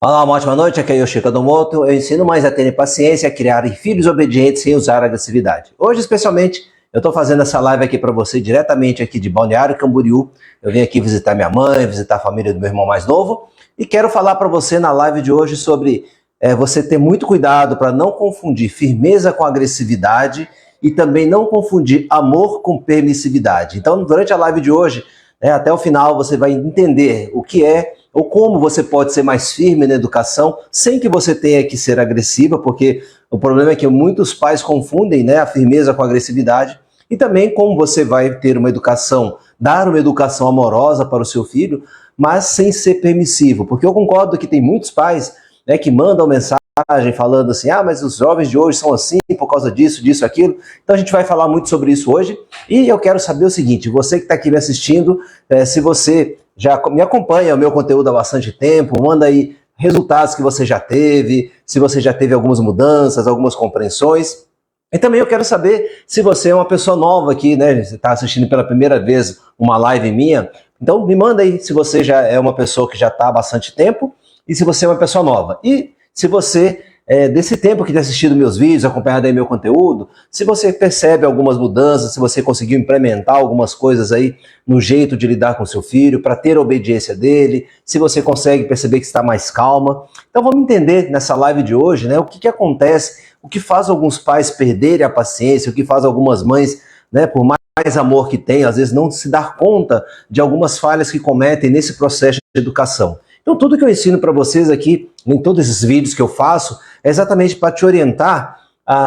Olá, uma ótima noite, aqui é Yoshiko Kadomoto. Eu ensino mães a terem paciência, a criarem filhos obedientes sem usar agressividade. Hoje, especialmente, eu estou fazendo essa live aqui para você, diretamente aqui de Balneário Camboriú. Eu vim aqui visitar minha mãe, visitar a família do meu irmão mais novo e quero falar para você na live de hoje sobre você ter muito cuidado para não confundir firmeza com agressividade e também não confundir amor com permissividade. Então, durante a live de hoje, até o final, você vai entender o que é ou como você pode ser mais firme na educação sem que você tenha que ser agressiva, porque o problema é que muitos pais confundem, a firmeza com a agressividade, e também como você vai ter uma educação, dar uma educação amorosa para o seu filho, mas sem ser permissivo, porque eu concordo que tem muitos pais que mandam mensagem falando assim, mas os jovens de hoje são assim por causa disso, disso, aquilo. Então a gente vai falar muito sobre isso hoje, e eu quero saber o seguinte, você que está aqui me assistindo, se você já me acompanha o meu conteúdo há bastante tempo, manda aí resultados que você já teve, se você já teve algumas mudanças, algumas compreensões. E também eu quero saber se você é uma pessoa nova aqui, você está assistindo pela primeira vez uma live minha, então me manda aí se você já é uma pessoa que já está há bastante tempo e se você é uma pessoa nova. E se você, desse tempo que tem assistido meus vídeos, acompanhado aí meu conteúdo, se você percebe algumas mudanças, se você conseguiu implementar algumas coisas aí no jeito de lidar com seu filho, para ter a obediência dele, se você consegue perceber que está mais calma. Então vamos entender nessa live de hoje, o que acontece, o que faz alguns pais perderem a paciência, o que faz algumas mães, por mais amor que tem, às vezes não se dar conta de algumas falhas que cometem nesse processo de educação. Então tudo que eu ensino para vocês aqui, em todos esses vídeos que eu faço, é exatamente para te orientar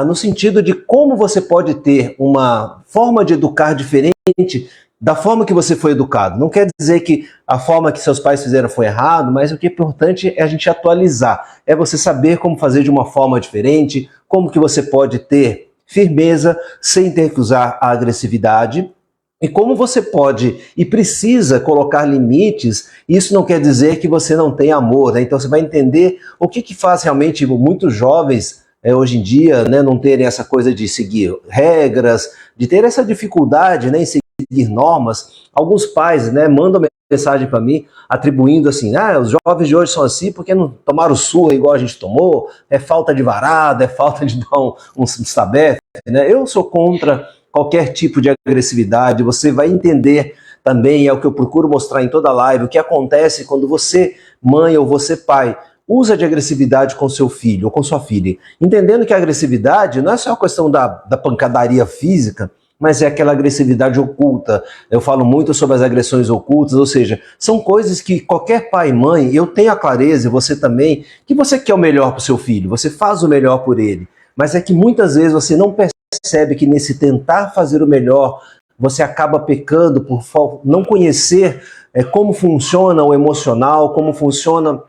no sentido de como você pode ter uma forma de educar diferente da forma que você foi educado. Não quer dizer que a forma que seus pais fizeram foi errado, mas o que é importante é a gente atualizar, é você saber como fazer de uma forma diferente, como que você pode ter firmeza sem ter que usar a agressividade, e como você pode e precisa colocar limites. Isso não quer dizer que você não tem amor, Então você vai entender o que faz realmente muitos jovens hoje em dia não terem essa coisa de seguir regras, de ter essa dificuldade em seguir normas. Alguns pais mandam mensagem para mim atribuindo assim, os jovens de hoje são assim porque não tomaram surra igual a gente tomou, é falta de varada, é falta de dar um sabefe, Eu sou contra qualquer tipo de agressividade. Você vai entender também, é o que eu procuro mostrar em toda live, o que acontece quando você, mãe ou você, pai, usa de agressividade com seu filho ou com sua filha. Entendendo que a agressividade não é só a questão da pancadaria física, mas é aquela agressividade oculta. Eu falo muito sobre as agressões ocultas, ou seja, são coisas que qualquer pai e mãe, eu tenho a clareza, e você também, que você quer o melhor para o seu filho, você faz o melhor por ele, mas é que muitas vezes você não percebe que nesse tentar fazer o melhor, você acaba pecando por não conhecer como funciona o emocional, como funciona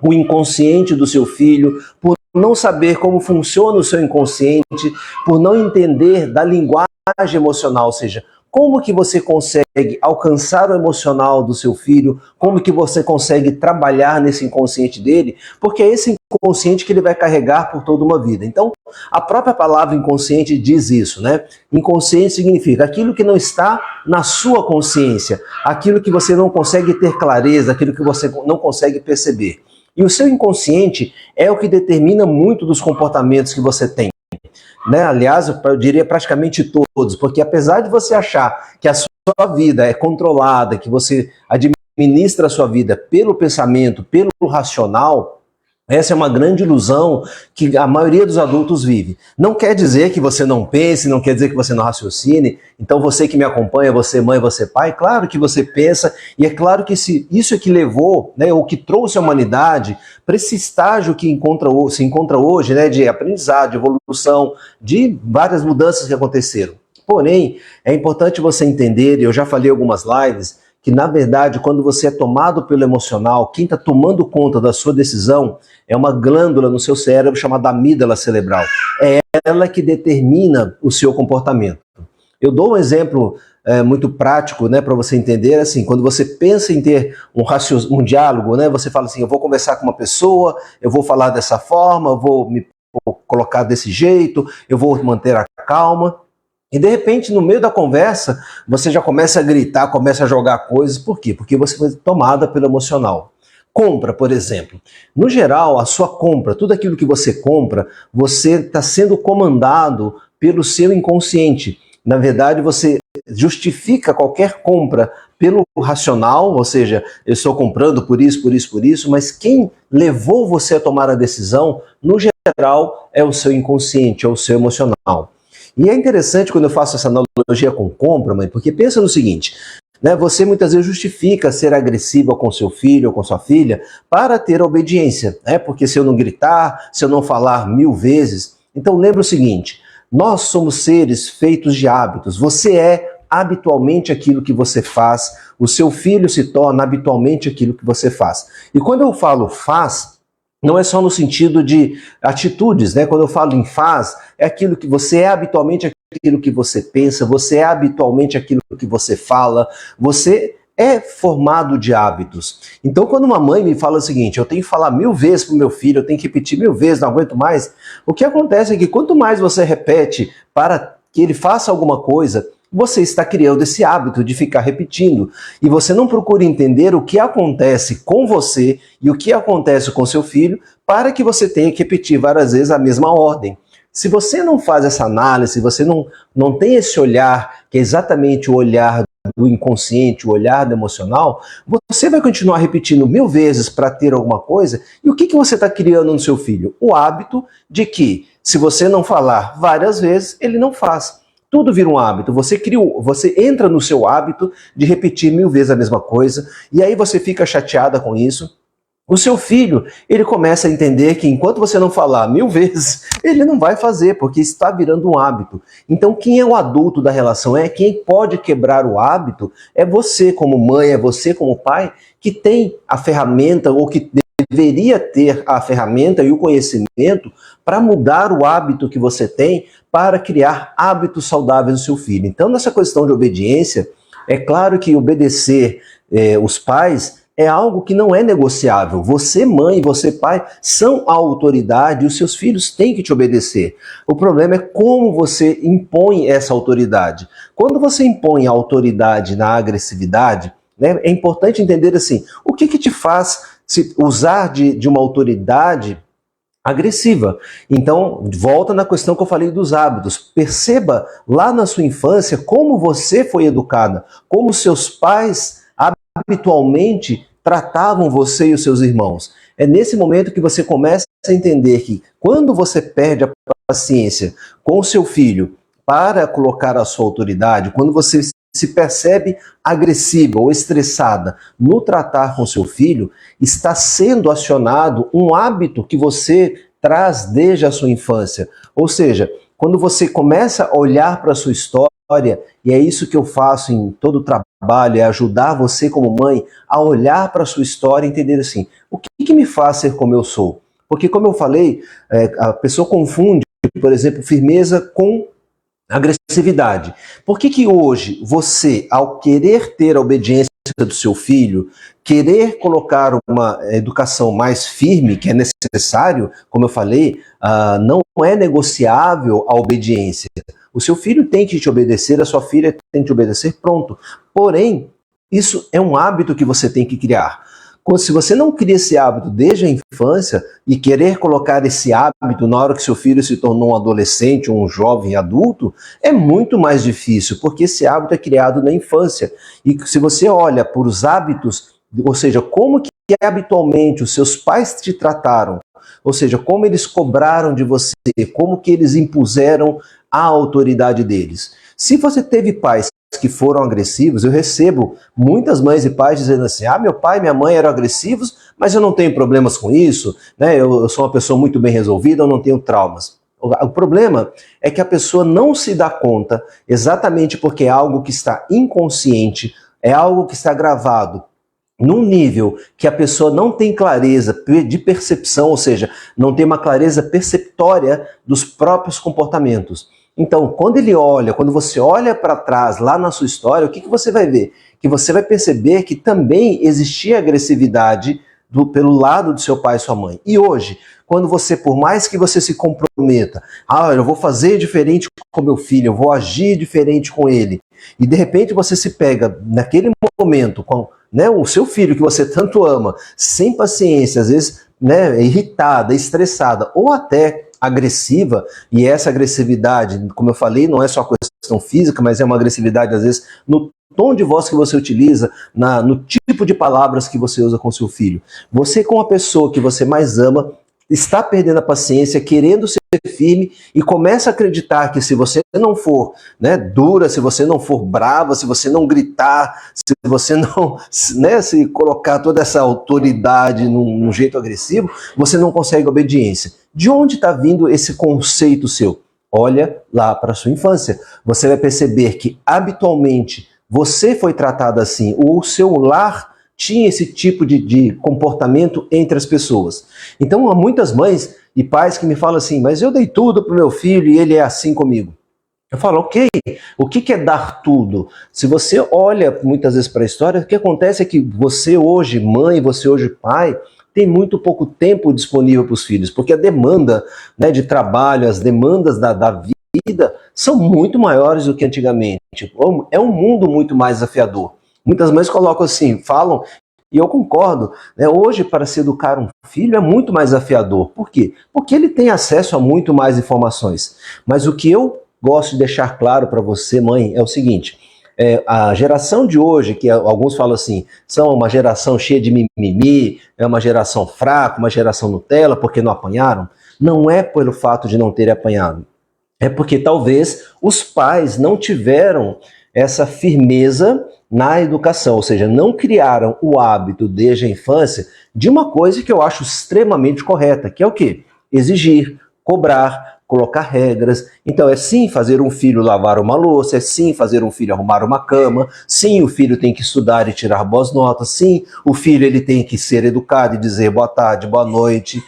o inconsciente do seu filho, por não saber como funciona o seu inconsciente, por não entender da linguagem emocional, ou seja, como que você consegue alcançar o emocional do seu filho, como que você consegue trabalhar nesse inconsciente dele, porque é esse inconsciente que ele vai carregar por toda uma vida. Então, a própria palavra inconsciente diz isso, Inconsciente significa aquilo que não está na sua consciência, aquilo que você não consegue ter clareza, aquilo que você não consegue perceber. E o seu inconsciente é o que determina muito dos comportamentos que você tem. Aliás, eu diria praticamente todos, porque apesar de você achar que a sua vida é controlada, que você administra a sua vida pelo pensamento, pelo racional, essa é uma grande ilusão que a maioria dos adultos vive. Não quer dizer que você não pense, não quer dizer que você não raciocine. Então você que me acompanha, você mãe, você pai, claro que você pensa, e é claro que isso é que levou, ou que trouxe a humanidade para esse estágio que se encontra hoje, de aprendizado, de evolução, de várias mudanças que aconteceram. Porém, é importante você entender, e eu já falei em algumas lives, que na verdade quando você é tomado pelo emocional, quem está tomando conta da sua decisão é uma glândula no seu cérebro chamada amígdala cerebral. É ela que determina o seu comportamento. Eu dou um exemplo muito prático para você entender, assim, quando você pensa em ter um diálogo, você fala assim, eu vou conversar com uma pessoa, eu vou falar dessa forma, eu vou me colocar desse jeito, eu vou manter a calma. E de repente, no meio da conversa, você já começa a gritar, começa a jogar coisas. Por quê? Porque você foi tomada pelo emocional. Compra, por exemplo. No geral, a sua compra, tudo aquilo que você compra, você está sendo comandado pelo seu inconsciente. Na verdade, você justifica qualquer compra pelo racional, ou seja, eu estou comprando por isso, por isso, por isso, mas quem levou você a tomar a decisão, no geral, é o seu inconsciente, é o seu emocional. E é interessante quando eu faço essa analogia com compra, mãe, porque pensa no seguinte, né, você muitas vezes justifica ser agressiva com seu filho ou com sua filha para ter obediência, né? Porque se eu não gritar, se eu não falar 1000 vezes. Então lembra o seguinte, nós somos seres feitos de hábitos, você é habitualmente aquilo que você faz, o seu filho se torna habitualmente aquilo que você faz. E quando eu falo faz, não é só no sentido de atitudes, né? Quando eu falo em faz, é aquilo que você é habitualmente aquilo que você pensa, você é habitualmente aquilo que você fala, você é formado de hábitos. Então, quando uma mãe me fala o seguinte, eu tenho que falar 1000 vezes para o meu filho, eu tenho que repetir 1000 vezes, não aguento mais, o que acontece é que quanto mais você repete para que ele faça alguma coisa, você está criando esse hábito de ficar repetindo. E você não procura entender o que acontece com você e o que acontece com seu filho para que você tenha que repetir várias vezes a mesma ordem. Se você não faz essa análise, você não tem esse olhar, que é exatamente o olhar do inconsciente, o olhar do emocional, você vai continuar repetindo 1000 vezes para ter alguma coisa. E o que você está criando no seu filho? O hábito de que, se você não falar várias vezes, ele não faz. Tudo vira um hábito. Você entra no seu hábito de repetir 1000 vezes a mesma coisa, e aí você fica chateada com isso. O seu filho, ele começa a entender que enquanto você não falar 1000 vezes, ele não vai fazer, porque está virando um hábito. Então, quem é o adulto da relação? Quem pode quebrar o hábito é você como mãe, é você como pai, que tem a ferramenta, ou que deveria ter a ferramenta e o conhecimento para mudar o hábito que você tem, para criar hábitos saudáveis no seu filho. Então, nessa questão de obediência, é claro que obedecer os pais é algo que não é negociável. Você, mãe, você, pai, são a autoridade e os seus filhos têm que te obedecer. O problema é como você impõe essa autoridade. Quando você impõe a autoridade na agressividade, né, é importante entender assim, o que te faz usar de uma autoridade agressiva. Então, volta na questão que eu falei dos hábitos. Perceba lá na sua infância como você foi educada, como seus pais habitualmente tratavam você e os seus irmãos. É nesse momento que você começa a entender que quando você perde a paciência com o seu filho para colocar a sua autoridade, quando você se percebe agressiva ou estressada no tratar com seu filho, está sendo acionado um hábito que você traz desde a sua infância. Ou seja, quando você começa a olhar para a sua história, e é isso que eu faço em todo o trabalho, é ajudar você como mãe a olhar para a sua história e entender assim, o que me faz ser como eu sou? Porque, como eu falei, a pessoa confunde, por exemplo, firmeza com agressividade. Por que hoje você, ao querer ter a obediência do seu filho, querer colocar uma educação mais firme, que é necessário, como eu falei, não é negociável a obediência. O seu filho tem que te obedecer, a sua filha tem que te obedecer, pronto. Porém, isso é um hábito que você tem que criar. Se você não cria esse hábito desde a infância e querer colocar esse hábito na hora que seu filho se tornou um adolescente, um jovem adulto, é muito mais difícil, porque esse hábito é criado na infância. E se você olha por os hábitos, ou seja, como que habitualmente os seus pais te trataram, ou seja, como eles cobraram de você, como que eles impuseram a autoridade deles. Se você teve pais que foram agressivos, eu recebo muitas mães e pais dizendo assim, meu pai e minha mãe eram agressivos, mas eu não tenho problemas com isso, né? Eu sou uma pessoa muito bem resolvida, eu não tenho traumas. O problema é que a pessoa não se dá conta, exatamente porque é algo que está inconsciente, é algo que está gravado num nível que a pessoa não tem clareza de percepção, ou seja, não tem uma clareza perceptória dos próprios comportamentos. Então, quando você olha para trás, lá na sua história, o que você vai ver? Que você vai perceber que também existia agressividade pelo lado do seu pai e sua mãe. E hoje, quando você, por mais que você se comprometa, eu vou fazer diferente com meu filho, eu vou agir diferente com ele, e de repente você se pega naquele momento, né, o seu filho que você tanto ama, sem paciência, às vezes, né, irritada, estressada ou até agressiva, e essa agressividade, como eu falei, não é só questão física, mas é uma agressividade, às vezes, no tom de voz que você utiliza, no tipo de palavras que você usa com seu filho. Você, com a pessoa que você mais ama, está perdendo a paciência, querendo ser firme e começa a acreditar que se você não for, né, dura, se você não for brava, se você não gritar, se você não, né, se colocar toda essa autoridade num jeito agressivo, você não consegue obediência. De onde está vindo esse conceito seu? Olha lá para a sua infância. Você vai perceber que habitualmente você foi tratado assim, ou o seu lar tinha esse tipo de comportamento entre as pessoas. Então, há muitas mães e pais que me falam assim, mas eu dei tudo para o meu filho e ele é assim comigo. Eu falo, ok, o que é dar tudo? Se você olha muitas vezes para a história, o que acontece é que você hoje, mãe, você hoje, pai, tem muito pouco tempo disponível para os filhos, porque a demanda, né, de trabalho, as demandas da vida são muito maiores do que antigamente. É um mundo muito mais desafiador. Muitas mães colocam assim, falam, e eu concordo, né? Hoje, para se educar um filho é muito mais desafiador. Por quê? Porque ele tem acesso a muito mais informações. Mas o que eu gosto de deixar claro para você, mãe, é o seguinte, a geração de hoje, que alguns falam assim, são uma geração cheia de mimimi, é uma geração fraca, uma geração Nutella, porque não apanharam, não é pelo fato de não terem apanhado. É porque talvez os pais não tiveram essa firmeza na educação, ou seja, não criaram o hábito desde a infância de uma coisa que eu acho extremamente correta, que é o quê? Exigir, cobrar, colocar regras. Então é sim fazer um filho lavar uma louça, é sim fazer um filho arrumar uma cama, sim o filho tem que estudar e tirar boas notas, sim o filho ele tem que ser educado e dizer boa tarde, boa noite,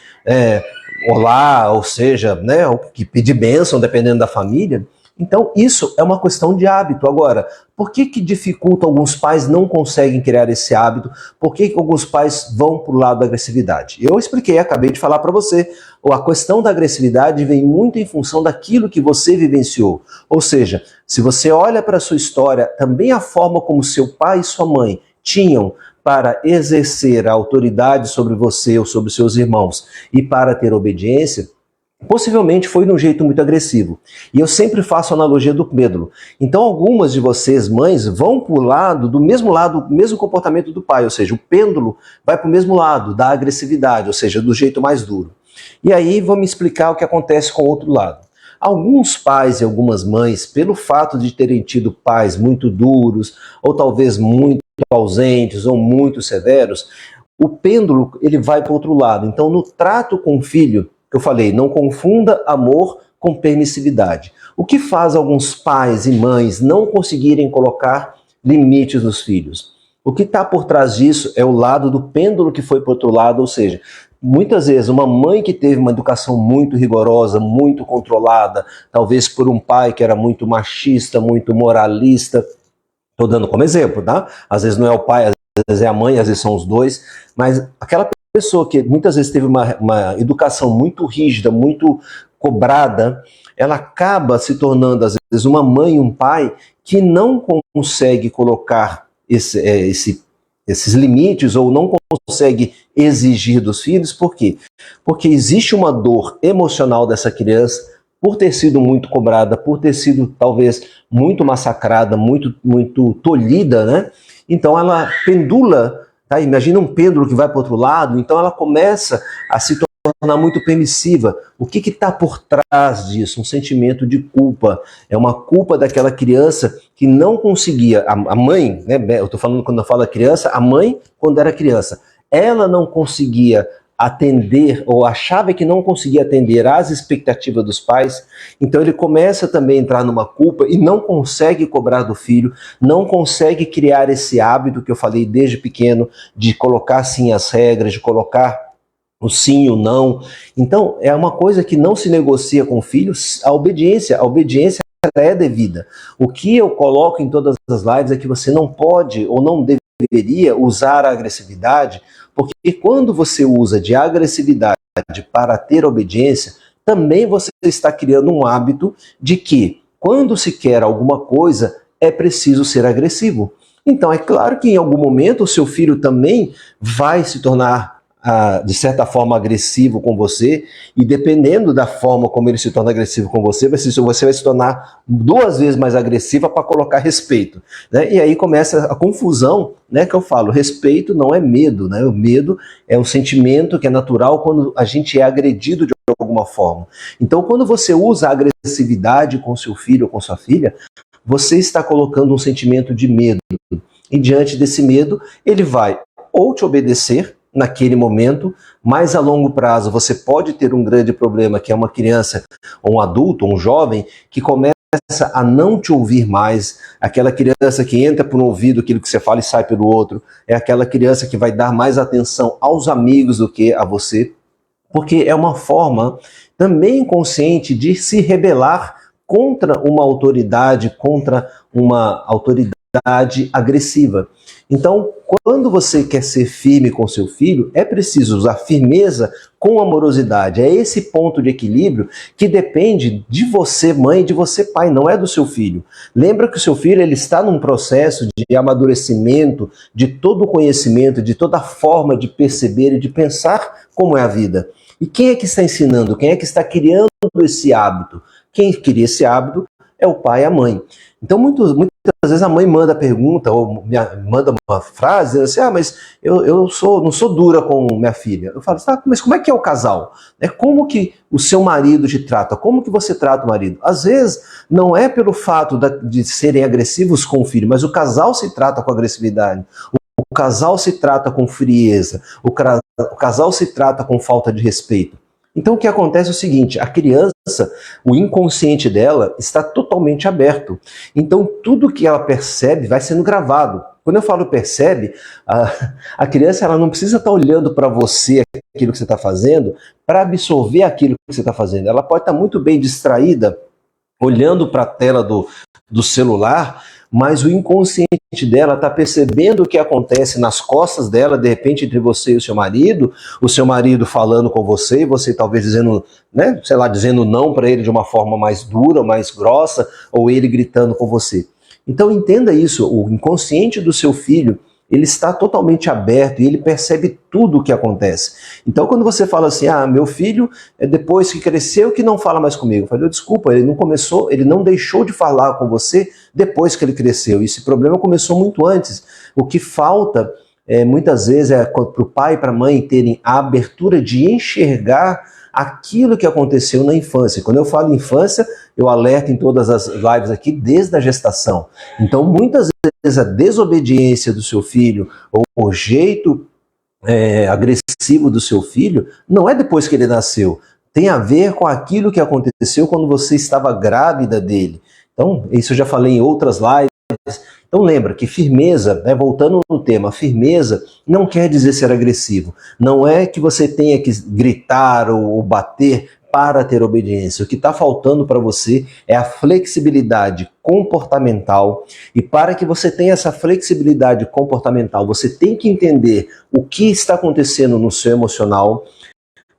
olá, ou seja, né, que pedir bênção dependendo da família. Então isso é uma questão de hábito. Agora, por que dificulta alguns pais não conseguem criar esse hábito? Por que alguns pais vão para o lado da agressividade? Eu expliquei, acabei de falar para você, a questão da agressividade vem muito em função daquilo que você vivenciou. Ou seja, se você olha para a sua história, também a forma como seu pai e sua mãe tinham para exercer a autoridade sobre você ou sobre seus irmãos e para ter obediência, possivelmente foi de um jeito muito agressivo. E eu sempre faço a analogia do pêndulo. Então algumas de vocês, mães, vão para o lado, do mesmo comportamento do pai, ou seja, o pêndulo vai para o mesmo lado, da agressividade, ou seja, do jeito mais duro. E aí vamos explicar o que acontece com o outro lado. Alguns pais e algumas mães, pelo fato de terem tido pais muito duros, ou talvez muito ausentes, ou muito severos, o pêndulo ele vai para o outro lado. Então no trato com o filho, que eu falei, não confunda amor com permissividade. O que faz alguns pais e mães não conseguirem colocar limites nos filhos? O que está por trás disso é o lado do pêndulo que foi para o outro lado, ou seja, muitas vezes uma mãe que teve uma educação muito rigorosa, muito controlada, talvez por um pai que era muito machista, muito moralista, estou dando como exemplo, tá? Às vezes não é o pai, às vezes é a mãe, às vezes são os dois, mas aquela pessoa que muitas vezes teve uma educação muito rígida, muito cobrada, ela acaba se tornando, às vezes, uma mãe e um pai que não consegue colocar esses limites ou não consegue exigir dos filhos. Por quê? Porque existe uma dor emocional dessa criança por ter sido muito cobrada, por ter sido talvez muito massacrada, muito tolhida, né? Então ela pendula. Tá? Imagina um pêndulo que vai para o outro lado, então ela começa a se tornar muito permissiva. O que está por trás disso? Um sentimento de culpa. É uma culpa daquela criança que não conseguia. A mãe, né? Eu estou falando quando eu falo criança, a mãe, quando era criança, ela não conseguia atender, ou achava que não conseguia atender às expectativas dos pais, então ele começa também a entrar numa culpa e não consegue cobrar do filho, não consegue criar esse hábito que eu falei desde pequeno, de colocar sim as regras, de colocar o sim e o não. Então é uma coisa que não se negocia com o filho, a obediência é devida. O que eu coloco em todas as lives é que você não pode ou não deveria usar a agressividade, porque quando você usa de agressividade para ter obediência, também você está criando um hábito de que, quando se quer alguma coisa, é preciso ser agressivo. Então é claro que em algum momento o seu filho também vai se tornar de certa forma agressivo com você, e dependendo da forma como ele se torna agressivo com você, você vai se tornar 2 vezes mais agressiva para colocar respeito, né? E aí começa a confusão, né, que eu falo, respeito não é medo, né? O medo é um sentimento que é natural quando a gente é agredido de alguma forma. Então quando você usa a agressividade com seu filho ou com sua filha, você está colocando um sentimento de medo, e diante desse medo ele vai ou te obedecer naquele momento, mas a longo prazo você pode ter um grande problema, que é uma criança, ou um adulto, ou um jovem, que começa a não te ouvir mais, aquela criança que entra por um ouvido aquilo que você fala e sai pelo outro, é aquela criança que vai dar mais atenção aos amigos do que a você, porque é uma forma também inconsciente de se rebelar contra uma autoridade agressiva. Então, quando você quer ser firme com seu filho, é preciso usar firmeza com amorosidade. É esse ponto de equilíbrio que depende de você, mãe, e de você, pai, não é do seu filho. Lembra que o seu filho ele está num processo de amadurecimento, de todo o conhecimento, de toda a forma de perceber e de pensar como é a vida. E quem é que está ensinando? Quem é que está criando esse hábito? Quem cria esse hábito é o pai e a mãe. Então, muitas vezes a mãe manda pergunta ou manda uma frase assim, mas eu não sou dura com minha filha. Eu falo, mas como é que é o casal? Como que o seu marido te trata? Como que você trata o marido? Às vezes, não é pelo fato de serem agressivos com o filho, mas o casal se trata com agressividade. O casal se trata com frieza. O casal se trata com falta de respeito. Então o que acontece é o seguinte, a criança, o inconsciente dela está totalmente aberto. Então tudo que ela percebe vai sendo gravado. Quando eu falo percebe, a criança ela não precisa estar olhando para você, aquilo que você está fazendo, para absorver aquilo que você está fazendo. Ela pode estar muito bem distraída, olhando para a tela do celular, mas o inconsciente dela está percebendo o que acontece nas costas dela, de repente entre você e o seu marido falando com você, e você talvez dizendo, né, sei lá, dizendo não para ele de uma forma mais dura, mais grossa, ou ele gritando com você. Então entenda isso, o inconsciente do seu filho, ele está totalmente aberto e ele percebe tudo o que acontece. Então quando você fala assim, meu filho, depois que cresceu que não fala mais comigo. Eu falei, desculpa, ele não deixou de falar com você depois que ele cresceu. Esse problema começou muito antes. O que falta, muitas vezes, é para o pai e para a mãe terem a abertura de enxergar aquilo que aconteceu na infância. Quando eu falo infância, eu alerto em todas as lives aqui, desde a gestação. Então, muitas vezes, a desobediência do seu filho, ou o jeito agressivo do seu filho, não é depois que ele nasceu. Tem a ver com aquilo que aconteceu quando você estava grávida dele. Então, isso eu já falei em outras lives. Então lembra que firmeza, voltando no tema, firmeza não quer dizer ser agressivo. Não é que você tenha que gritar ou bater para ter obediência. O que está faltando para você é a flexibilidade comportamental. E para que você tenha essa flexibilidade comportamental, você tem que entender o que está acontecendo no seu emocional,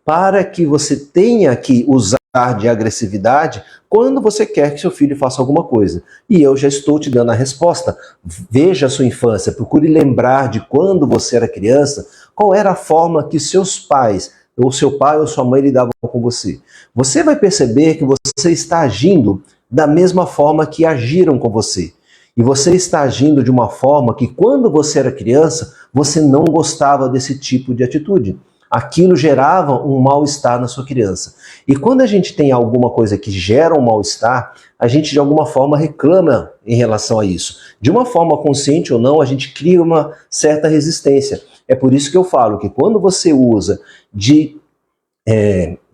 para que você tenha que usar de agressividade quando você quer que seu filho faça alguma coisa. E eu já estou te dando a resposta. Veja a sua infância, procure lembrar de quando você era criança, qual era a forma que seus pais, ou seu pai ou sua mãe lidavam com você. Você vai perceber que você está agindo da mesma forma que agiram com você. E você está agindo de uma forma que quando você era criança, você não gostava desse tipo de atitude. Aquilo gerava um mal-estar na sua criança. E quando a gente tem alguma coisa que gera um mal-estar, a gente de alguma forma reclama em relação a isso. De uma forma consciente ou não, a gente cria uma certa resistência. É por isso que eu falo que quando você usa de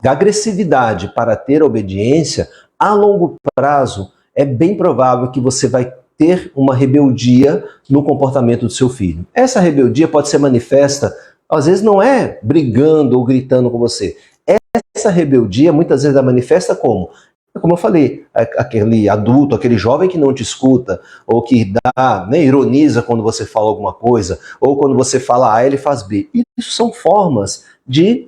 agressividade para ter obediência, a longo prazo é bem provável que você vai ter uma rebeldia no comportamento do seu filho. Essa rebeldia pode ser manifesta, às vezes não é brigando ou gritando com você. Essa rebeldia muitas vezes a manifesta como eu falei, aquele adulto, aquele jovem que não te escuta, ou que ironiza quando você fala alguma coisa, ou quando você fala A, ele faz B. Isso são formas de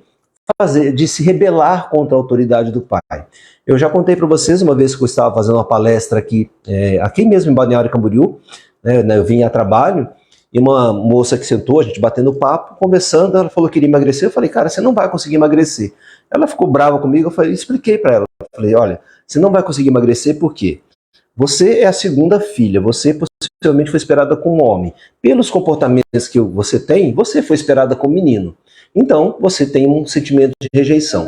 de se rebelar contra a autoridade do pai. Eu já contei para vocês uma vez que eu estava fazendo uma palestra aqui mesmo em Balneário Camboriú, né, eu vim a trabalho, e uma moça que sentou, a gente batendo papo, conversando, ela falou que queria emagrecer, eu falei, cara, você não vai conseguir emagrecer. Ela ficou brava comigo, expliquei para ela, falei, olha, você não vai conseguir emagrecer por quê? Você é a segunda filha, você possivelmente foi esperada como homem. Pelos comportamentos que você tem, você foi esperada como menino. Então, você tem um sentimento de rejeição.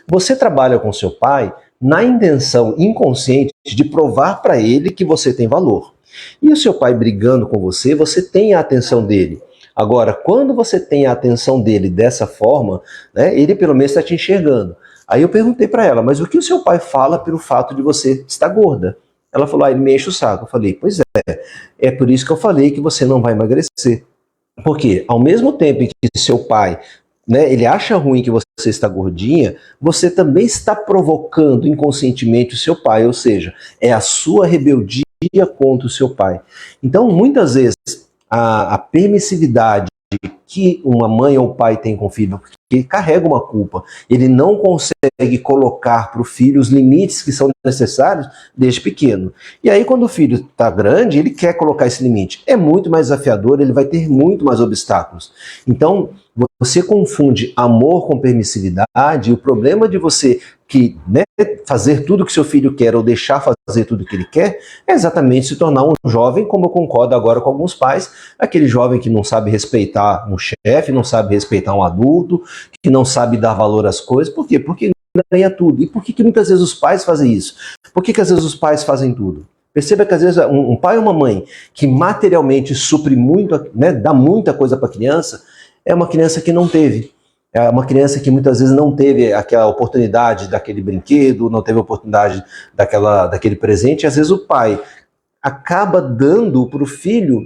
Você trabalha com seu pai na intenção inconsciente de provar para ele que você tem valor. E o seu pai brigando com você, você tem a atenção dele. Agora, quando você tem a atenção dele dessa forma, né, ele pelo menos está te enxergando. Aí eu perguntei para ela, mas o que o seu pai fala pelo fato de você estar gorda? Ela falou, ele me enche o saco. Eu falei, pois é por isso que eu falei que você não vai emagrecer. Porque ao mesmo tempo que seu pai, né, ele acha ruim que você está gordinha, você também está provocando inconscientemente o seu pai, ou seja, é a sua rebeldia contra o seu pai. Então, muitas vezes, a permissividade que uma mãe ou pai tem com o filho, porque ele carrega uma culpa, ele não consegue colocar para o filho os limites que são necessários desde pequeno. E aí quando o filho está grande, ele quer colocar esse limite. É muito mais desafiador, ele vai ter muito mais obstáculos. Então, você confunde amor com permissividade, e o problema de você fazer tudo que seu filho quer ou deixar fazer tudo que ele quer é exatamente se tornar um jovem, como eu concordo agora com alguns pais, aquele jovem que não sabe respeitar um chefe, não sabe respeitar um adulto, que não sabe dar valor às coisas. Por quê? Porque ganha tudo. E por que muitas vezes os pais fazem isso? Por que às vezes os pais fazem tudo? Perceba que às vezes um pai ou uma mãe que materialmente supre muito, né, dá muita coisa para a criança, é uma criança que não teve. É uma criança que muitas vezes não teve aquela oportunidade daquele brinquedo, não teve a oportunidade daquele presente. E às vezes o pai acaba dando para o filho,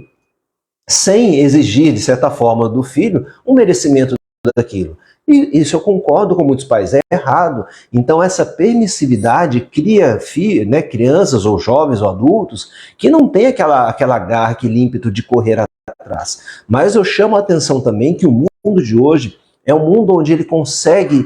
sem exigir, de certa forma, do filho, um merecimento daquilo. E isso eu concordo com muitos pais, é errado. Então essa permissividade cria crianças ou jovens ou adultos que não tem aquela garra, aquele ímpeto de correr atrás. Mas eu chamo a atenção também que o mundo de hoje é um mundo onde ele consegue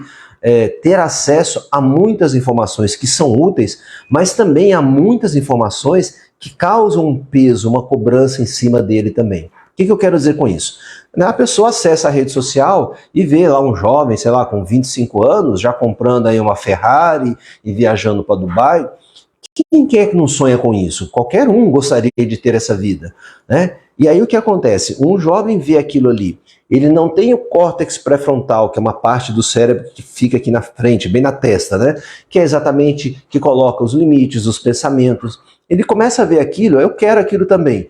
ter acesso a muitas informações que são úteis, mas também a muitas informações que causam um peso, uma cobrança em cima dele também. O que eu quero dizer com isso? A pessoa acessa a rede social e vê lá um jovem, sei lá, com 25 anos, já comprando aí uma Ferrari e viajando para Dubai. Quem é que não sonha com isso? Qualquer um gostaria de ter essa vida, né? E aí o que acontece? Um jovem vê aquilo ali, ele não tem o córtex pré-frontal, que é uma parte do cérebro que fica aqui na frente, bem na testa, né? Que é exatamente que coloca os limites, os pensamentos. Ele começa a ver aquilo, eu quero aquilo também.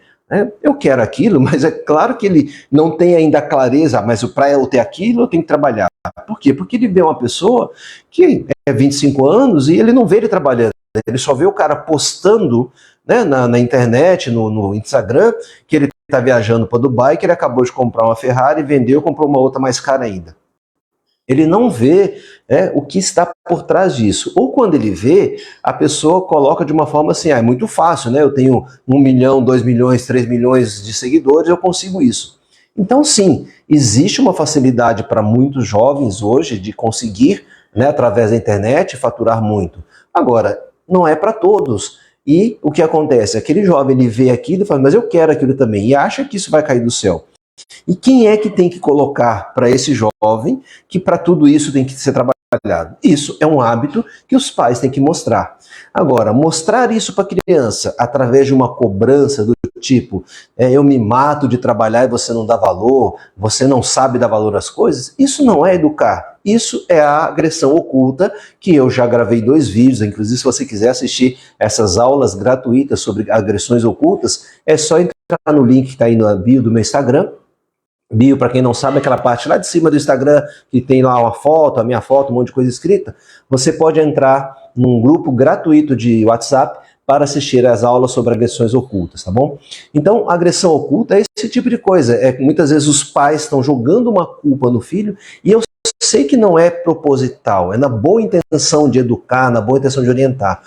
Eu quero aquilo, mas é claro que ele não tem ainda a clareza, mas para eu ter aquilo eu tenho que trabalhar. Por quê? Porque ele vê uma pessoa que é 25 anos e ele não vê ele trabalhando. Ele só vê o cara postando, né, na internet, no Instagram, que ele está viajando para Dubai, que ele acabou de comprar uma Ferrari, vendeu, comprou uma outra mais cara ainda. Ele não vê o que está por trás disso. Ou quando ele vê, a pessoa coloca de uma forma assim, é muito fácil, né? Eu tenho 1 milhão, 2 milhões, 3 milhões de seguidores, eu consigo isso. Então sim, existe uma facilidade para muitos jovens hoje de conseguir, né, através da internet, faturar muito. Agora, não é para todos. E o que acontece? Aquele jovem, ele vê aquilo e fala, mas eu quero aquilo também, e acha que isso vai cair do céu. E quem é que tem que colocar para esse jovem que para tudo isso tem que ser trabalhado? Isso é um hábito que os pais têm que mostrar. Agora, mostrar isso para a criança através de uma cobrança do tipo, eu me mato de trabalhar e você não dá valor, você não sabe dar valor às coisas, isso não é educar. Isso é a agressão oculta, que eu já gravei 2 vídeos, inclusive se você quiser assistir essas aulas gratuitas sobre agressões ocultas, é só entrar no link que está aí no bio do meu Instagram. Bio, para quem não sabe, aquela parte lá de cima do Instagram que tem lá uma foto, a minha foto, um monte de coisa escrita. Você pode entrar num grupo gratuito de WhatsApp para assistir às aulas sobre agressões ocultas, tá bom? Então, agressão oculta é esse tipo de coisa. Muitas vezes os pais estão jogando uma culpa no filho e eu sei que não é proposital, é na boa intenção de educar, na boa intenção de orientar.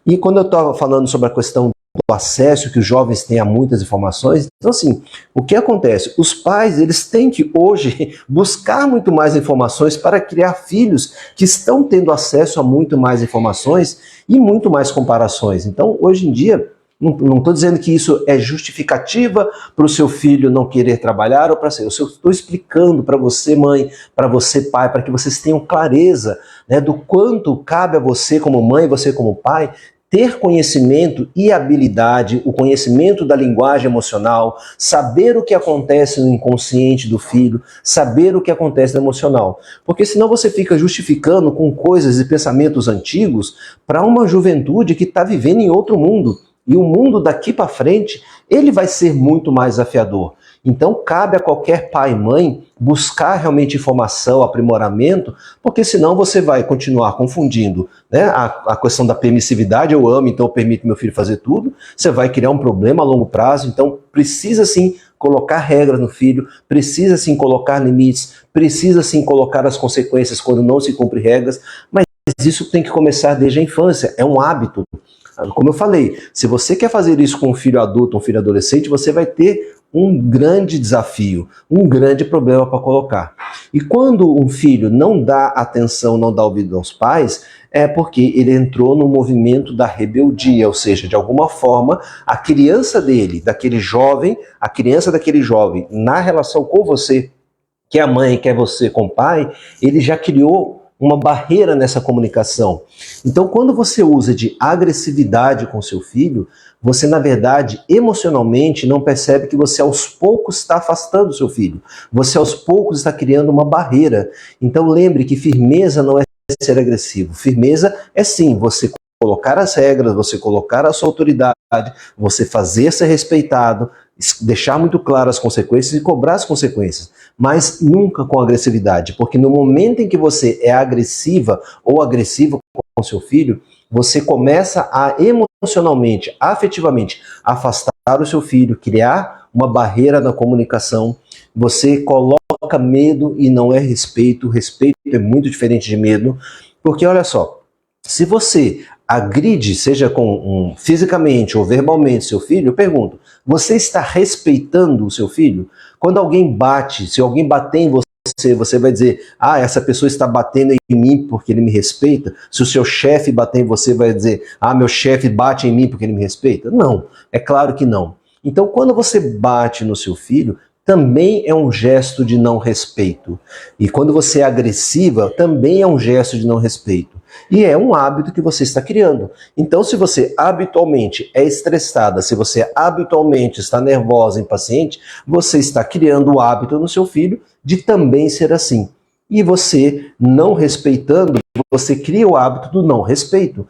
E quando eu estava falando sobre a questão acesso que os jovens têm a muitas informações. Então, assim, o que acontece? Os pais, eles têm que hoje buscar muito mais informações para criar filhos que estão tendo acesso a muito mais informações e muito mais comparações. Então, hoje em dia, não estou dizendo que isso é justificativa para o seu filho não querer trabalhar ou para ser. Eu estou explicando para você, mãe, para você, pai, para que vocês tenham clareza, né, do quanto cabe a você como mãe, você como pai, ter conhecimento e habilidade, o conhecimento da linguagem emocional, saber o que acontece no inconsciente do filho, saber o que acontece no emocional. Porque senão você fica justificando com coisas e pensamentos antigos para uma juventude que está vivendo em outro mundo. E o mundo daqui para frente, ele vai ser muito mais desafiador. Então cabe a qualquer pai e mãe buscar realmente informação, aprimoramento, porque senão você vai continuar confundindo, né, a questão da permissividade. Eu amo, então eu permito meu filho fazer tudo. Você vai criar um problema a longo prazo. Então precisa sim colocar regras no filho, precisa sim colocar limites, precisa sim colocar as consequências quando não se cumpre regras, mas isso tem que começar desde a infância, é um hábito. Como eu falei, se você quer fazer isso com um filho adulto, um filho adolescente, você vai ter um grande desafio, um grande problema para colocar. E quando um filho não dá atenção, não dá ouvido aos pais, é porque ele entrou no movimento da rebeldia, ou seja, de alguma forma, a criança dele, daquele jovem, a criança daquele jovem, na relação com você, que a mãe quer você com o pai, ele já criou uma barreira nessa comunicação. Então, quando você usa de agressividade com seu filho, você, na verdade, emocionalmente não percebe que você aos poucos está afastando o seu filho. Você aos poucos está criando uma barreira. Então, lembre que firmeza não é ser agressivo. Firmeza é sim você colocar as regras, você colocar a sua autoridade, você fazer ser respeitado, deixar muito claro as consequências e cobrar as consequências, mas nunca com agressividade, porque no momento em que você é agressiva ou agressivo com seu filho, você começa a emocionalmente, afetivamente afastar o seu filho, criar uma barreira na comunicação, você coloca medo e não é respeito. Respeito é muito diferente de medo, porque olha só, se você agride, seja fisicamente ou verbalmente seu filho, eu pergunto, você está respeitando o seu filho? Quando alguém bate, se alguém bater em você, você vai dizer, ah, essa pessoa está batendo em mim porque ele me respeita? Se o seu chefe bater em você, vai dizer, ah, meu chefe bate em mim porque ele me respeita? Não, é claro que não. Então, quando você bate no seu filho, também é um gesto de não respeito. E quando você é agressiva, também é um gesto de não respeito. E é um hábito que você está criando. Então, se você habitualmente é estressada, se você habitualmente está nervosa, impaciente, você está criando o hábito no seu filho de também ser assim. E você não respeitando, você cria o hábito do não respeito.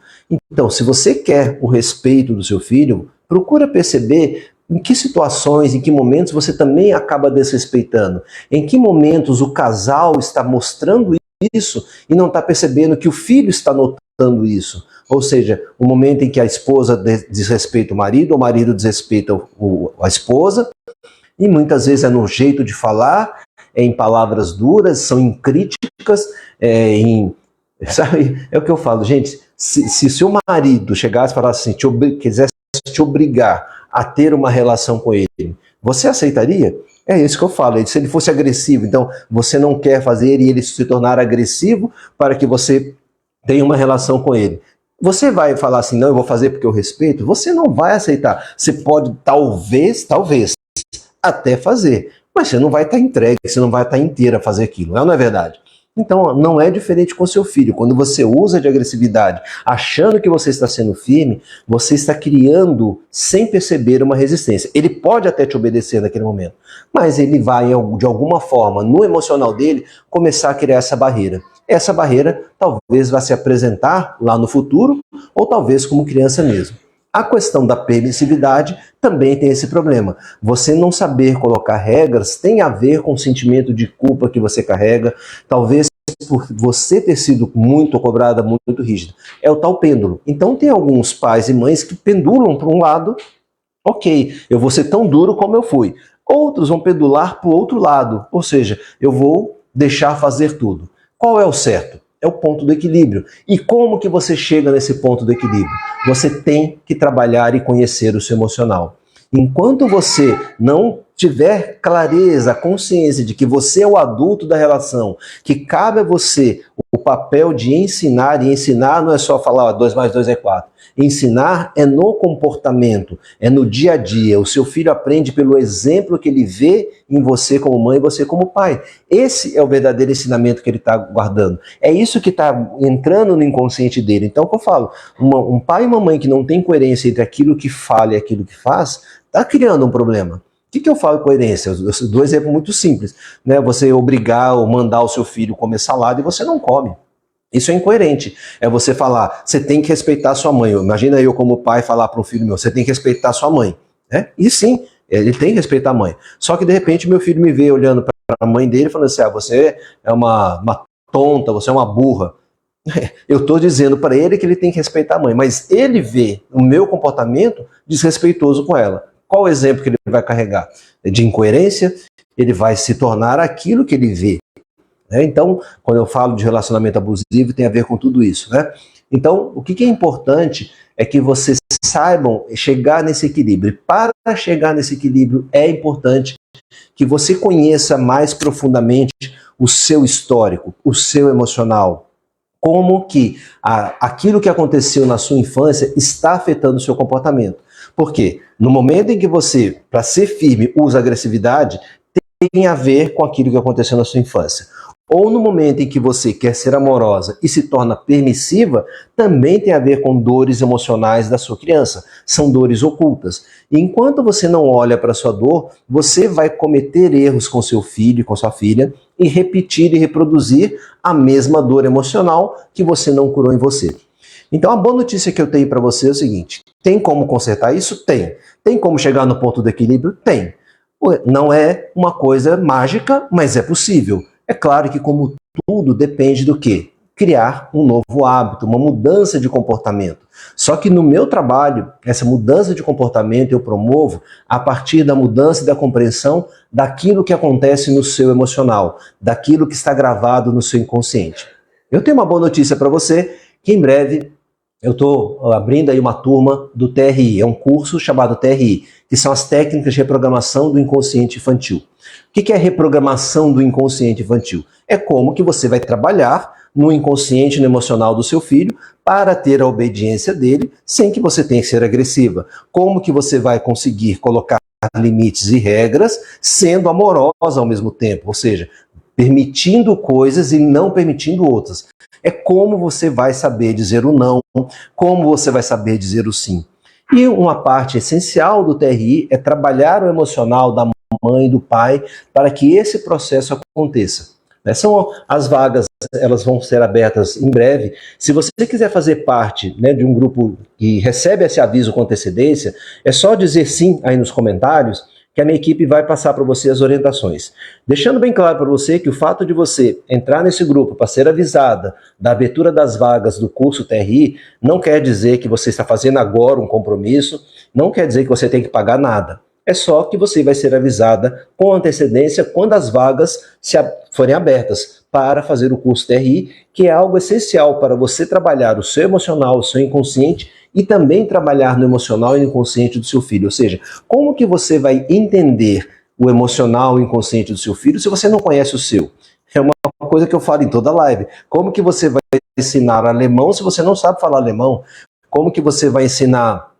Então, se você quer o respeito do seu filho, procura perceber em que situações, em que momentos você também acaba desrespeitando. Em que momentos o casal está mostrando isso e não está percebendo que o filho está notando isso. Ou seja, o momento em que a esposa desrespeita o marido desrespeita a esposa, e muitas vezes é no jeito de falar, é em palavras duras, são em críticas, sabe? É o que eu falo, gente, se seu marido chegasse e falasse assim, quisesse te obrigar a ter uma relação com ele, você aceitaria? É isso que eu falo. Se ele fosse agressivo, então você não quer fazer e ele se tornar agressivo para que você tenha uma relação com ele. Você vai falar assim, não, eu vou fazer porque eu respeito? Você não vai aceitar. Você pode, talvez, até fazer, mas você não vai estar entregue, você não vai estar inteira a fazer aquilo. Não é verdade? Então, não é diferente com seu filho. Quando você usa de agressividade, achando que você está sendo firme, você está criando, sem perceber, uma resistência. Ele pode até te obedecer naquele momento, mas ele vai, de alguma forma, no emocional dele, começar a criar essa barreira. Essa barreira talvez vá se apresentar lá no futuro, ou talvez como criança mesmo. A questão da permissividade também tem esse problema. Você não saber colocar regras tem a ver com o sentimento de culpa que você carrega, talvez por você ter sido muito cobrada, muito rígida. É o tal pêndulo. Então tem alguns pais e mães que pendulam para um lado, ok, eu vou ser tão duro como eu fui. Outros vão pendular para o outro lado, ou seja, eu vou deixar fazer tudo. Qual é o certo? é o ponto do equilíbrio. E como que você chega nesse ponto do equilíbrio? Você tem que trabalhar e conhecer o seu emocional. Enquanto você não tiver clareza, consciência de que você é o adulto da relação, que cabe a você o papel de ensinar, e ensinar não é só falar 2 mais 2 é 4. Ensinar é no comportamento, é no dia a dia. O seu filho aprende pelo exemplo que ele vê em você como mãe e você como pai. Esse é o verdadeiro ensinamento que ele está guardando. É isso que está entrando no inconsciente dele. Então, o que eu falo, um pai e uma mãe que não tem coerência entre aquilo que fala e aquilo que faz, está criando um problema. O que eu falo coerência? Eu dou um exemplo muito simples, né? Você obrigar ou mandar o seu filho comer salada e você não come. Isso é incoerente. É você falar, você tem que respeitar a sua mãe. Imagina eu como pai falar para um filho meu, você tem que respeitar a sua mãe. Né? E sim, ele tem que respeitar a mãe. Só que de repente meu filho me vê olhando para a mãe dele e falando assim, você é uma tonta, você é uma burra. Eu estou dizendo para ele que ele tem que respeitar a mãe, mas ele vê o meu comportamento desrespeitoso com ela. Qual o exemplo que ele vai carregar? De incoerência, ele vai se tornar aquilo que ele vê. Então, quando eu falo de relacionamento abusivo, tem a ver com tudo isso. Né? Então, o que é importante é que vocês saibam chegar nesse equilíbrio. E para chegar nesse equilíbrio, é importante que você conheça mais profundamente o seu histórico, o seu emocional. Como que aquilo que aconteceu na sua infância está afetando o seu comportamento. Por quê? No momento em que você, para ser firme, usa agressividade, tem a ver com aquilo que aconteceu na sua infância. Ou no momento em que você quer ser amorosa e se torna permissiva, também tem a ver com dores emocionais da sua criança. São dores ocultas. E enquanto você não olha para a sua dor, você vai cometer erros com seu filho e com sua filha e repetir e reproduzir a mesma dor emocional que você não curou em você. Então a boa notícia que eu tenho para você é o seguinte, tem como consertar isso? Tem. Tem como chegar no ponto do equilíbrio? Tem. Não é uma coisa mágica, mas é possível. É claro que, como tudo, depende do quê? Criar um novo hábito, uma mudança de comportamento. Só que no meu trabalho, essa mudança de comportamento eu promovo a partir da mudança e da compreensão daquilo que acontece no seu emocional, daquilo que está gravado no seu inconsciente. Eu tenho uma boa notícia para você, que em breve eu estou abrindo aí uma turma do TRI, é um curso chamado TRI, que são as técnicas de reprogramação do inconsciente infantil. O que é reprogramação do inconsciente infantil? É como que você vai trabalhar no inconsciente e no emocional do seu filho para ter a obediência dele sem que você tenha que ser agressiva. Como que você vai conseguir colocar limites e regras sendo amorosa ao mesmo tempo, ou seja, permitindo coisas e não permitindo outras. É como você vai saber dizer o não, como você vai saber dizer o sim. E uma parte essencial do TRI é trabalhar o emocional da mãe e do pai para que esse processo aconteça. São as vagas, elas vão ser abertas em breve. Se você quiser fazer parte de um grupo que recebe esse aviso com antecedência, é só dizer sim aí nos comentários que a minha equipe vai passar para você as orientações. Deixando bem claro para você que o fato de você entrar nesse grupo para ser avisada da abertura das vagas do curso TRI não quer dizer que você está fazendo agora um compromisso, não quer dizer que você tem que pagar nada. É só que você vai ser avisada com antecedência quando as vagas forem abertas para fazer o curso TRI, que é algo essencial para você trabalhar o seu emocional, o seu inconsciente e também trabalhar no emocional e no inconsciente do seu filho. Ou seja, como que você vai entender o emocional e o inconsciente do seu filho se você não conhece o seu? É uma coisa que eu falo em toda live. Como que você vai ensinar alemão se você não sabe falar alemão? Como que você vai ensinar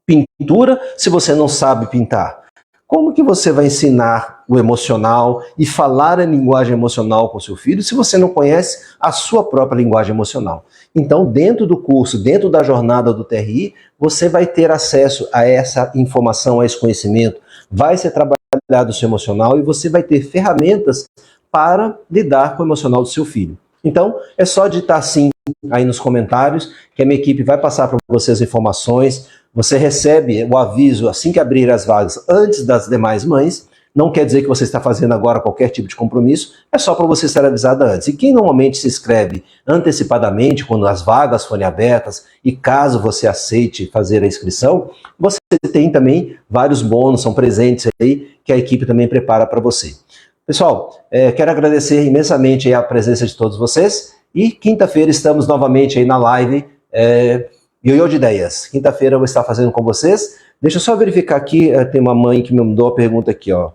pintura se você não sabe pintar? Como que você vai ensinar o emocional e falar a linguagem emocional com seu filho se você não conhece a sua própria linguagem emocional? Então, dentro do curso, dentro da jornada do TRI, você vai ter acesso a essa informação, a esse conhecimento, vai ser trabalhado o seu emocional e você vai ter ferramentas para lidar com o emocional do seu filho. Então, é só digitar sim aí nos comentários que a minha equipe vai passar para você as informações. Você recebe o aviso assim que abrir as vagas antes das demais mães. Não quer dizer que você está fazendo agora qualquer tipo de compromisso, é só para você ser avisada antes. E quem normalmente se inscreve antecipadamente, quando as vagas forem abertas, e caso você aceite fazer a inscrição, você tem também vários bônus, são presentes aí, que a equipe também prepara para você. Pessoal, quero agradecer imensamente a presença de todos vocês E quinta-feira estamos novamente aí na live Ioiô de Ideias. Quinta-feira eu vou estar fazendo com vocês. Deixa eu só verificar aqui, tem uma mãe que me mandou a pergunta aqui, ó.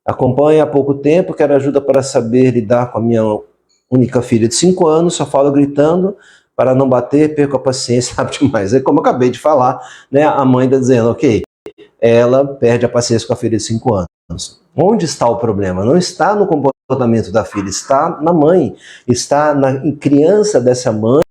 Acompanho há pouco tempo, quero ajuda para saber lidar com a minha única filha de 5 anos, só falo gritando para não bater, perco a paciência, sabe demais. É como eu acabei de falar, né? A mãe está dizendo, ok, ela perde a paciência com a filha de 5 anos. Onde está o problema? Não está no comportamento da filha, está na mãe, está na criança dessa mãe,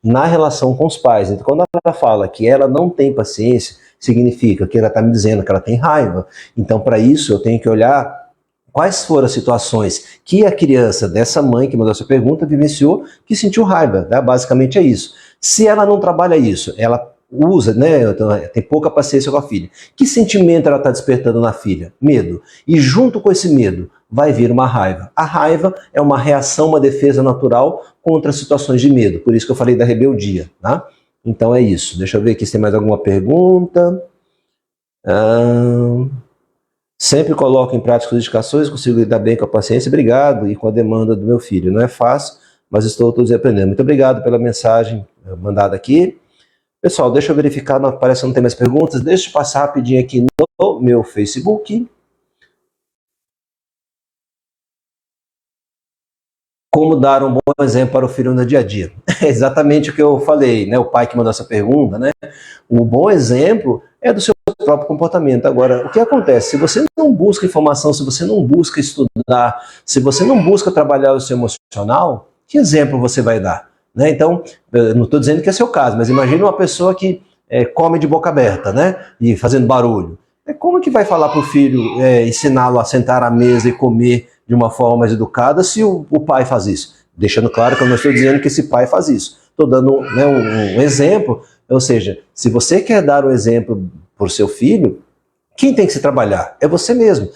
na relação com os pais. Então, quando ela fala que ela não tem paciência, significa que ela está me dizendo que ela tem raiva. Então, para isso, eu tenho que olhar quais foram as situações que a criança dessa mãe que mandou essa pergunta vivenciou, que sentiu raiva, né? Basicamente é isso. Se ela não trabalha isso, ela usa, né, tem pouca paciência com a filha. Que sentimento ela está despertando na filha? Medo. E junto com esse medo vai vir uma raiva. A raiva é uma reação, uma defesa natural contra situações de medo. Por isso que eu falei da rebeldia, tá? Então é isso. Deixa eu ver aqui se tem mais alguma pergunta. Sempre coloco em prática as indicações, consigo lidar bem com a paciência. Obrigado. E com a demanda do meu filho. Não é fácil, mas estou todos aprendendo. Muito obrigado pela mensagem mandada aqui. Pessoal, deixa eu verificar, parece que não tem mais perguntas. Deixa eu passar rapidinho aqui no meu Facebook. Como dar um bom exemplo para o filho no dia a dia? É exatamente o que eu falei, né? O pai que mandou essa pergunta, né? O bom exemplo é do seu próprio comportamento. Agora, o que acontece? Se você não busca informação, se você não busca estudar, se você não busca trabalhar o seu emocional, que exemplo você vai dar? Né? Então, eu não estou dizendo que é seu caso, mas imagine uma pessoa que come de boca aberta, né? E fazendo barulho. Como que vai falar para o filho, ensiná-lo a sentar à mesa e comer de uma forma mais educada se o pai faz isso? Deixando claro que eu não estou dizendo que esse pai faz isso. Estou dando, né, um exemplo, ou seja, se você quer dar um exemplo para o seu filho, quem tem que se trabalhar? É você mesmo.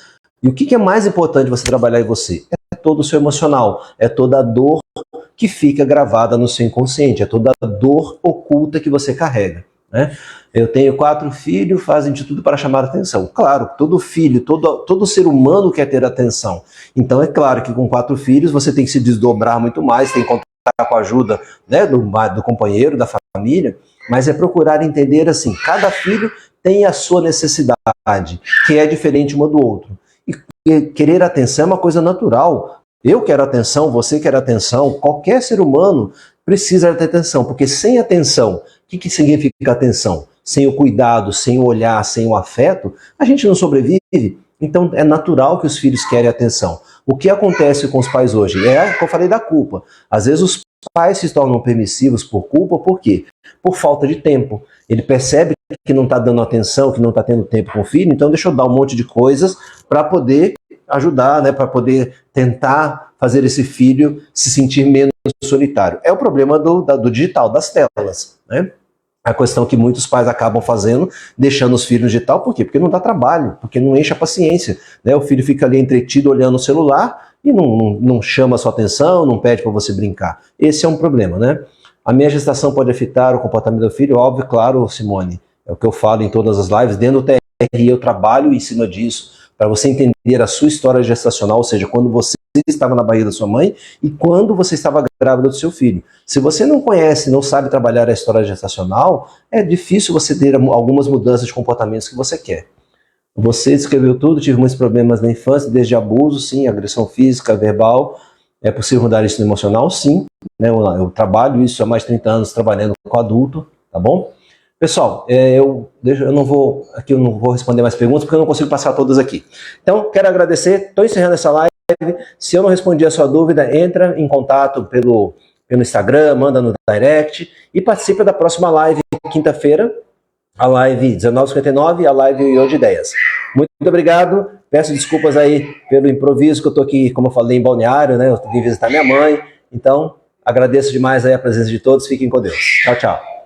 E o que é mais importante você trabalhar em você? É todo o seu emocional, é toda a dor que fica gravada no seu inconsciente, é toda a dor oculta que você carrega. Né? Eu tenho 4 filhos, fazem de tudo para chamar atenção. Claro, todo filho, todo ser humano quer ter atenção. Então é claro que com 4 filhos você tem que se desdobrar muito mais, tem que contar com a ajuda, né, do companheiro, da família, mas é procurar entender assim, cada filho tem a sua necessidade, que é diferente uma do outro. E querer atenção é uma coisa natural. Eu quero atenção, você quer atenção, qualquer ser humano precisa ter atenção, porque sem atenção, o que significa atenção? Sem o cuidado, sem o olhar, sem o afeto, a gente não sobrevive. Então é natural que os filhos querem atenção. O que acontece com os pais hoje? É o que eu falei da culpa. Às vezes os pais se tornam permissivos por culpa, por quê? Por falta de tempo. Ele percebe que não está dando atenção, que não está tendo tempo com o filho, então deixa eu dar um monte de coisas para poder ajudar, né, para poder tentar fazer esse filho se sentir menos solitário. É o problema do digital, das telas, né? A questão que muitos pais acabam fazendo, deixando os filhos digital, por quê? Porque não dá trabalho, porque não enche a paciência, né? O filho fica ali entretido olhando o celular e não chama a sua atenção, não pede para você brincar. Esse é um problema, né? A minha gestação pode afetar o comportamento do filho? Óbvio, claro, Simone. É o que eu falo em todas as lives. Dentro do TRI eu trabalho em cima disso, para você entender a sua história gestacional, ou seja, quando você estava na barriga da sua mãe e quando você estava grávida do seu filho. Se você não conhece, não sabe trabalhar a história gestacional, é difícil você ter algumas mudanças de comportamentos que você quer. Você descreveu tudo, tive muitos problemas na infância, desde abuso, sim, agressão física, verbal. É possível mudar isso no emocional? Sim. Né? Eu trabalho isso há mais de 30 anos trabalhando com adulto, tá bom? Pessoal, eu não vou responder mais perguntas porque eu não consigo passar todas aqui. Então, quero agradecer, estou encerrando essa live. Se eu não respondi a sua dúvida, entra em contato pelo Instagram, manda no direct e participa da próxima live, quinta-feira, a live 19h59 e a live Ioiô de Ideias. Muito obrigado, peço desculpas aí pelo improviso que eu estou aqui, como eu falei, em Balneário, né? Eu vim visitar minha mãe, então agradeço demais aí a presença de todos, fiquem com Deus. Tchau, tchau.